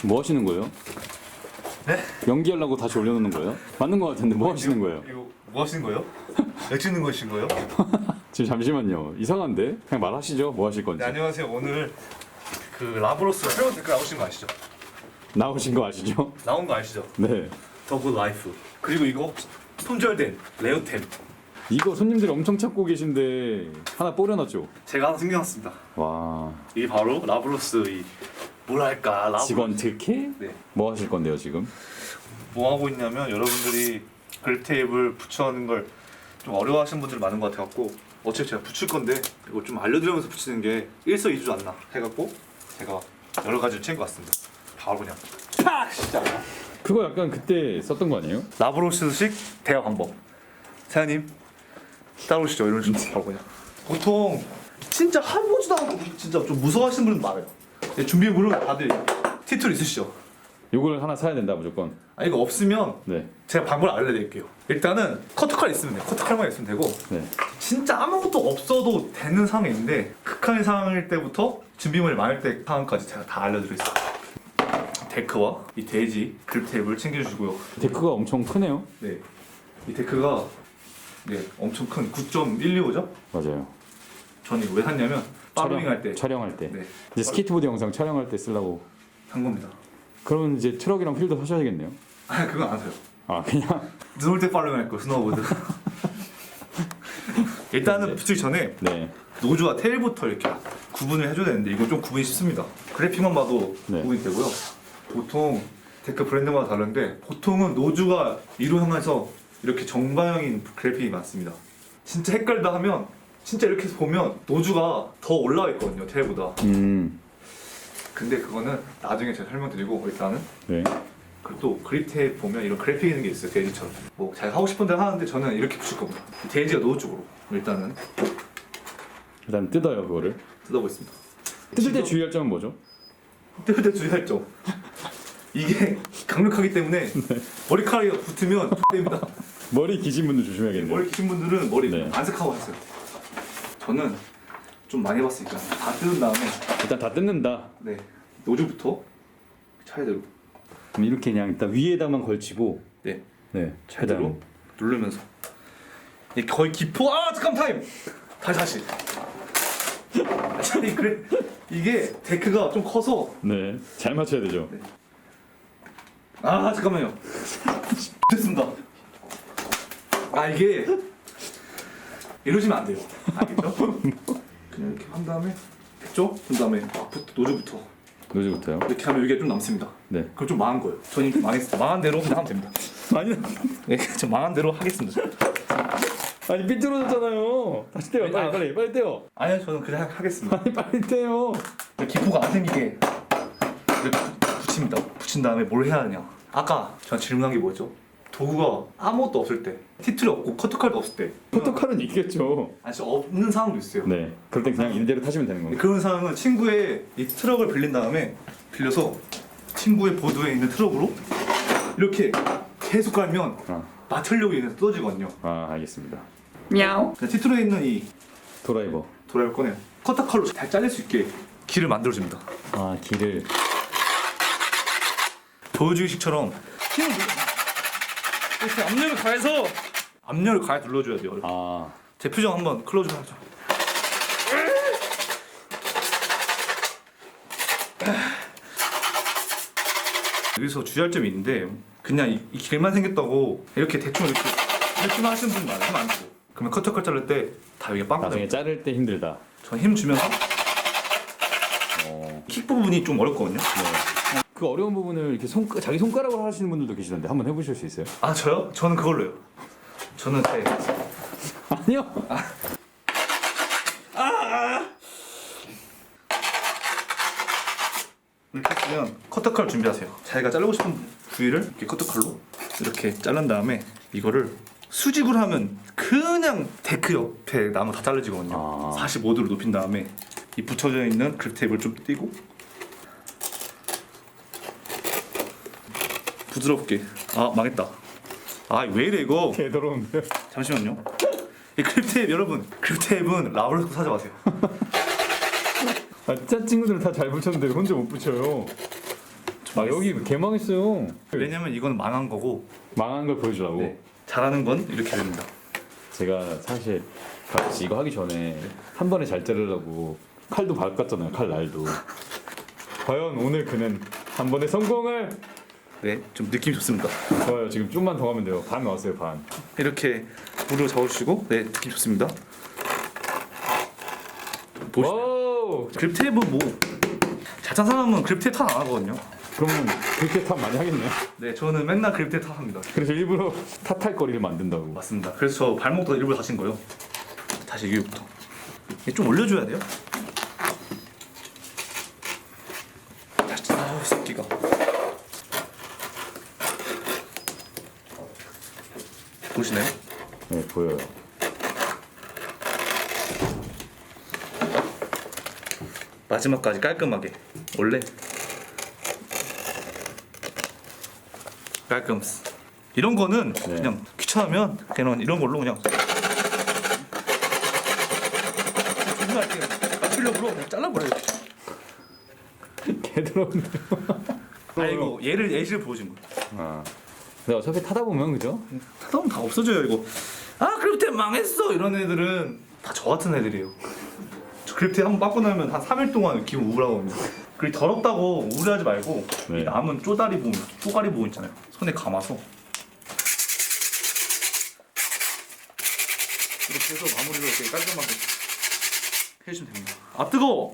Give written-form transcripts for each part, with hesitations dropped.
뭐 하시는 거예요? 네? 연기하려고 다시 올려놓는 거예요? 맞는 거 같은데 뭐 하시는 거예요? 이거 뭐 하시는 거예요? 왜 찍는 거신 거예요? 지금 잠시만요. 이상한데? 그냥 말하시죠. 뭐 하실 건지. 네, 안녕하세요. 오늘 그 라브로스 새로운 댓글 나오신 거 아시죠? 나오신 거 아시죠? 나온 거 아시죠? 네. 더굿 라이프. 그리고 이거 손절된 레어템. 이거 손님들이 엄청 찾고 계신데 하나 뿌려놨죠? 제가 하나 숨겨놨습니다. 와. 이게 바로 라브로스 이 뭐랄까 라브로스. 직원 특혜? 네. 뭐 하실 건데요 지금? 뭐 하고 있냐면 여러분들이 그립 테이블 붙여하는 걸 좀 어려워하시는 분들 많은 것 같아갖고 어차피 제가 붙일 건데 이거 좀 알려드리면서 붙이는 게 일석이조 않나 해갖고 제가 여러 가지를 챙겨왔습니다. 바로 그냥 촥 시작. 그거 약간 그때 썼던 거 아니에요? 라브로스식 대화 방법. 사장님 따라오시죠. 이런 식으로 바로 그냥. 보통 진짜 한 번도 안 하고 진짜 좀 무서워하시는 분들 많아요. 네, 준비물은 다들 티툴 있으시죠? 요걸 하나 사야 된다 무조건. 아 이거 없으면 네. 제가 방법을 알려드릴게요. 일단은 커트칼 있으면 돼요. 커트칼만 있으면 되고 네. 진짜 아무것도 없어도 되는 상황이 있는데 극한의 상황일 때부터 준비물이 많을 때 상황까지 제가 다 알려드리겠습니다. 데크와 이 돼지 그립 테이블 챙겨주시고요. 데크가 엄청 크네요. 네, 이 데크가 네 엄청 큰 9.125죠? 맞아요. 저는 이거 왜 샀냐면 팔로잉 할 때 촬영할 때. 네, 이제 스케이트보드 영상 촬영할 때 쓰려고. 산 겁니다. 그러면 이제 트럭이랑 필드 사셔야겠네요. 아 그건 안 사요. 아 그냥. 눈 올 때 팔로잉 할 거 스노우보드. 일단은 붙이기 전에 네. 노즈와 테일부터 이렇게 구분을 해줘야 되는데 이거 좀 구분이 쉽습니다. 그래픽만 봐도 네. 구분이 되고요. 보통 데크 브랜드마다 다른데 보통은 노즈가 위로 향해서 이렇게 정방향인 그래픽이 많습니다. 진짜 헷갈리다 하면 진짜 이렇게 보면 노즈가 더 올라와 있거든요, 테일보다. 근데 그거는 나중에 제가 설명드리고 일단은 네. 그리고 또 그립 테이프 보면 이런 그래픽 있는 게 있어요, 데이지처럼. 뭐 제가 하고 싶은 대로 하는데 저는 이렇게 붙일 겁니다. 데이지가 노즈 쪽으로 일단은 일단 뜯어요 그거를. 뜯어보겠습니다. 뜯을 때 주의할 점은 뭐죠? 뜯을 때 주의할 점. 이게 강력하기 때문에 머리카락이 붙으면 됩니다. 머리 기신 분들 조심해야겠네요. 머리 기신 분들은 머리 네. 안색하고 하세요. 저는 좀 많이 해봤으니까 다 뜯은 다음에 일단 다 뜯는다. 네 노즈부터 차례대로 그럼 이렇게 그냥 일단 위에다만 걸치고. 네 네. 차례대로 누르면서 이게 거의 기포 잠깐 타임 다시 아니 그래 이게 데크가 좀 커서 네. 잘 맞춰야 되죠. 잠깐만요 됐습니다. 이게 이러시면 안 돼요. 알겠죠? 그냥 이렇게 한 다음에 됐죠? 그 다음에 노즈부터 노즈부터요. 이렇게 하면 이게 좀 남습니다. 네. 그럼 좀 망한 거예요. 저는 이렇게 망했어요. 망한 대로 그냥 하면 됩니다. 아니. 네, 좀 망한 대로 하겠습니다. 아니 삐뚤어졌잖아요. 다시 떼요. 빨리 아. 빨리 빨리 떼요. 아니요, 저는 그냥 하겠습니다. 아니 빨리 떼요. 기포가 안 생기게 이렇게 붙입니다. 붙인 다음에 뭘 해야 하냐? 아까 전 질문한 게 뭐죠? 도구가 아무것도 없을 때, 티툴이 없고 커트칼도 없을 때, 포토칼은 있겠죠. 아니 진짜 없는 상황도 있어요. 네. 그럴 땐 그냥 이대로 타시면 되는 겁니다. 그런 상황은 친구의 이 트럭을 빌린 다음에 빌려서 친구의 보드에 있는 트럭으로 이렇게 계속 깔면 맞추려고 인해서 뜯어지거든요. 알겠습니다. 그냥 티툴에 있는 이 드라이버. 도라를 꺼내요. 커터칼로 잘 잘릴 수 있게 길을 만들어줍니다. 길을. 보여주기식처럼 힘을 이렇게 압력을 가해서 압력을 가해 눌러줘야 돼요. 제 표정 한번 클로즈 하죠. 여기서 주의할 점이 있는데 그냥 이 길만 생겼다고 이렇게 대충 이렇게만 하시는 분이 많아요. 힘 안 주고 그러면 커터칼 자를 때 다 여기 빵 나중에 나요. 자를 때 힘들다. 전 힘 주면서 킥 부분이 좀 어렵거든요. 그 어려운 부분을 이렇게 자기 손가락으로 하시는 분들도 계시던데 한번 해보실 수 있어요? 저요? 저는 그걸로 해요. 저는 제 아니요. 이렇게 했으면 커터칼 준비하세요. 자기가 자르고 싶은 부위를 이렇게 커터칼로 이렇게 자른 다음에 이거를 수직으로 하면 그냥 데크 옆에 나무 다 잘라지거든요. 45도로 높인 다음에 이 붙여져 있는 그립 테이프를 좀 띄고 부드럽게 망했다. 왜 이래 이거. 개더러운데. 잠시만요. 이 그립 테이프 여러분 그립 테이프는 라브로스 사지 마세요. 짠 친구들은 다 잘 붙였는데 혼자 못 붙여요. 아 여기 개망했어요. 왜냐면 이거는 망한 거고 망한 걸 보여주라고. 네. 잘하는 건 이렇게 됩니다. 제가 사실 같이 이거 하기 전에 한 번에 잘 자르려고 칼도 바꿨잖아요. 칼 날도. 과연 오늘 그는 한 번의 성공을. 네, 좀 느낌이 좋습니다. 좋아요. 지금 좀만 더 하면 돼요. 반 나왔어요. 반. 이렇게 물을 잡아주시고, 네, 느낌 좋습니다. 오. 그립 테이프 뭐 잘찬 사람은 그립 테이프 탓 안 하거든요. 그러면 그렇게 탑 많이 하겠네요. 네, 저는 맨날 그립 테이프 탓합니다. 그래서 일부러 탓할 거리를 만든다고. 맞습니다. 그래서 저 발목도 일부러 다친 거예요. 다시 위에부터. 좀 올려줘야 돼요. 아우 새끼가. 보시나요? 네 보여요. 마지막까지 깔끔하게. 원래 깔끔. 이런 거는 네. 그냥 귀찮으면 그냥 이런 걸로 그냥 조심할게요. 맞추려고 그냥 잘라버려요. 개더러운데요. 아이고 얘를 예시를 보여준 거예요. 아. 근데 어차피 타다 보면 그죠? 타다 보면 다 없어져요 이거. 아 그립테 망했어 이런 애들은 다 저 같은 애들이에요. 저 그립테 한번 빠고 나면 한 3일 동안 기분 우울하거든요. 그리고 더럽다고 우울해하지 말고 네. 이 남은 쪼가리 부분 있잖아요. 손에 감아서 이렇게 해서 마무리를 이렇게 깔끔하게 해주시면 됩니다. 아 뜨거워.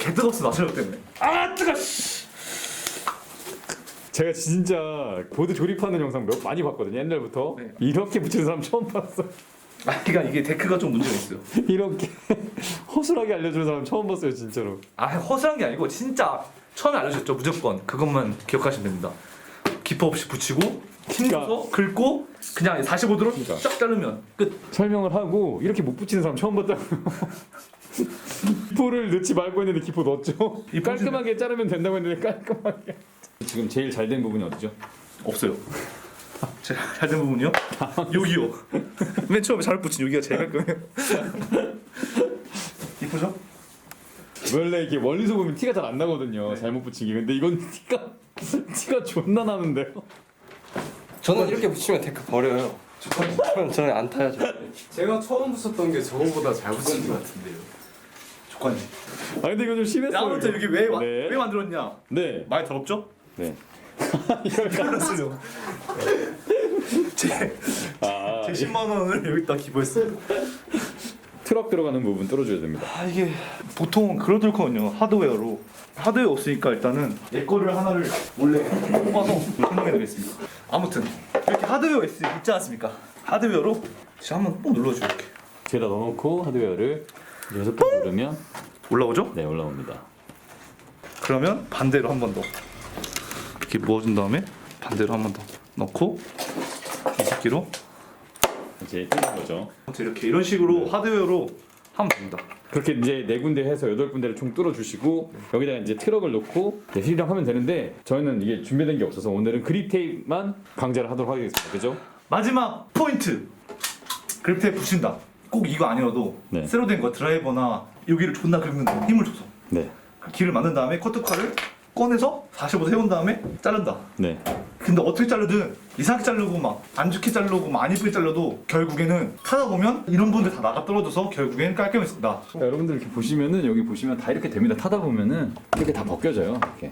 개 뜨겁어 마시력 때문에. 아 뜨거. 제가 진짜 보드 조립하는 영상 많이 봤거든요. 옛날부터. 네. 이렇게 붙이는 사람 처음 봤어. 아 그러니까 이게 데크가 좀 문제가 있어요. 이렇게 허술하게 알려주는 사람 처음 봤어요, 진짜로. 아 허술한 게 아니고 진짜 처음에 알려줬죠. 무조건 그것만 기억하시면 됩니다. 기포 없이 붙이고 힘줘서 긁고 그냥 45도로 그러니까. 쫙 자르면 끝. 설명을 하고 이렇게 못 붙이는 사람 처음 봤다고요. 기포를 넣지 말고 했는데 기포 넣었죠. 이 깔끔하게 자르면 된다고 했는데 깔끔하게. 지금 제일 잘 된 부분이 어디죠? 없어요. 제가 잘 된 부분이요? 여기요. 맨 처음에 잘 붙인 여기가 제일 깔끔해요. 이쁘죠? 원래 이렇게 멀리서 보면 티가 잘 안 나거든요. 네. 잘못 붙이기. 근데 이건 티가 존나 나는데요. 저는 이렇게 붙이면 데크 버려요. 저는 안 타야죠. 제가 처음 붙였던 게 저거보다 잘 붙인 것 같은데요. 조건이. 아 근데 이거 좀 심했어요. 아무튼 여기 왜 네. 만들었냐? 네. 많이 더럽죠? 네. 그랬어요. 제 아, 10만 원을 여기다 기부했어요. 트럭 들어가는 부분 뚫어줘야 됩니다. 아 이게 보통 그렇거든요. 하드웨어로. 하드웨어 없으니까 일단은 내 거를 하나를 몰래 뽑아서 설명해드리겠습니다. 아무튼 이렇게 하드웨어 있지 않습니까? 하드웨어로 제가 한번 꼭 눌러줘요. 이렇게 뒤에다 넣어놓고 하드웨어를 6번 누르면 올라오죠? 네 올라옵니다. 그러면 반대로 한 번 더 이렇게 모아준 다음에 반대로 한 번 더 넣고 이 새끼로 이제 뚫는 거죠. 아무튼 이렇게 이런 식으로 하드웨어로 하면 됩니다. 그렇게 이제 4군데 해서 8군데를 총 뚫어주시고 여기다가 이제 트럭을 놓고 실이랑 하면 되는데 저희는 이게 준비된 게 없어서 오늘은 그립 테이프만 강좌를 하도록 하겠습니다. 그죠? 마지막 포인트 그립 테이프 붙인다. 꼭 이거 아니어도 네. 새로 된 거 드라이버나 여기를 존나 긁는다. 힘을 줘서 네. 길을 만든 다음에 커트칼을 꺼내서 45도 세운 다음에 자른다. 네. 근데 어떻게 자르든 이상하게 자르고 막 안 좋게 자르고 막 안 이쁘게 잘라도 결국에는 타다 보면 이런 부분들 다 나가 떨어져서 결국엔 깔끔해진다. 여러분들 이렇게 보시면은 여기 보시면 다 이렇게 됩니다. 타다 보면은 이렇게 다 벗겨져요. 이렇게.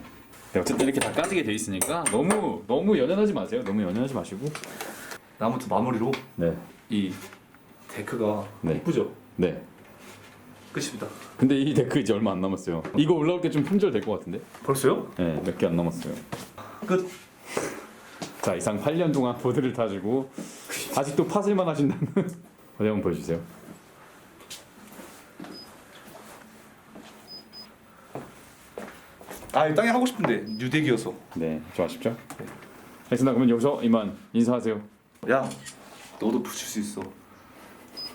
네, 어쨌든 이렇게 다 까지게 돼 있으니까 너무 연연하지 마세요. 너무 연연하지 마시고. 아무튼 마무리로 네. 이 데크가 네. 이쁘죠? 네. 끝입니다. 근데 이 데크 이제 얼마 안 남았어요. 이거 올라올 때 좀 품절 될 것 같은데? 벌써요? 네, 몇 개 안 남았어요. 끝. 자, 이상 8년 동안 보드를 타시고 아직도 팥을만 하신다는 어디 한번 보여주세요. 아, 이 땅에 하고 싶은데 뉴덱이어서. 네, 좀 아쉽죠? 알겠습니다. 그러면 여기서 이만 인사하세요. 야, 너도 붙일 수 있어.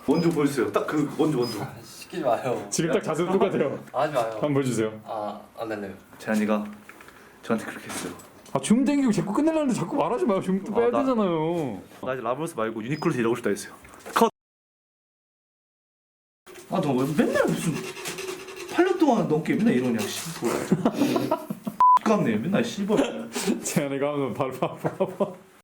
원조 보여주세요. 딱 그 원조. 시키지 마요. 지금 딱 자세도 똑같아요. 하지 마요. 한번 보여주세요. 안 될래요. 재한이가 저한테 그렇게 했어요. 아, 줌 땡기고 자꾸 끝내려는데 자꾸 말하지 마요. 줌 빼야 나- 되잖아요. 나 이제 라브러스 말고 유니클로에서 일하고 싶다 했어요. 컷. 아, 너 왜 맨날 무슨 8년 동안 넘게 맨날 이러냐. 씨. 끝. X같네 맨날 씹어. 재현이가 하면 바로 봐봐.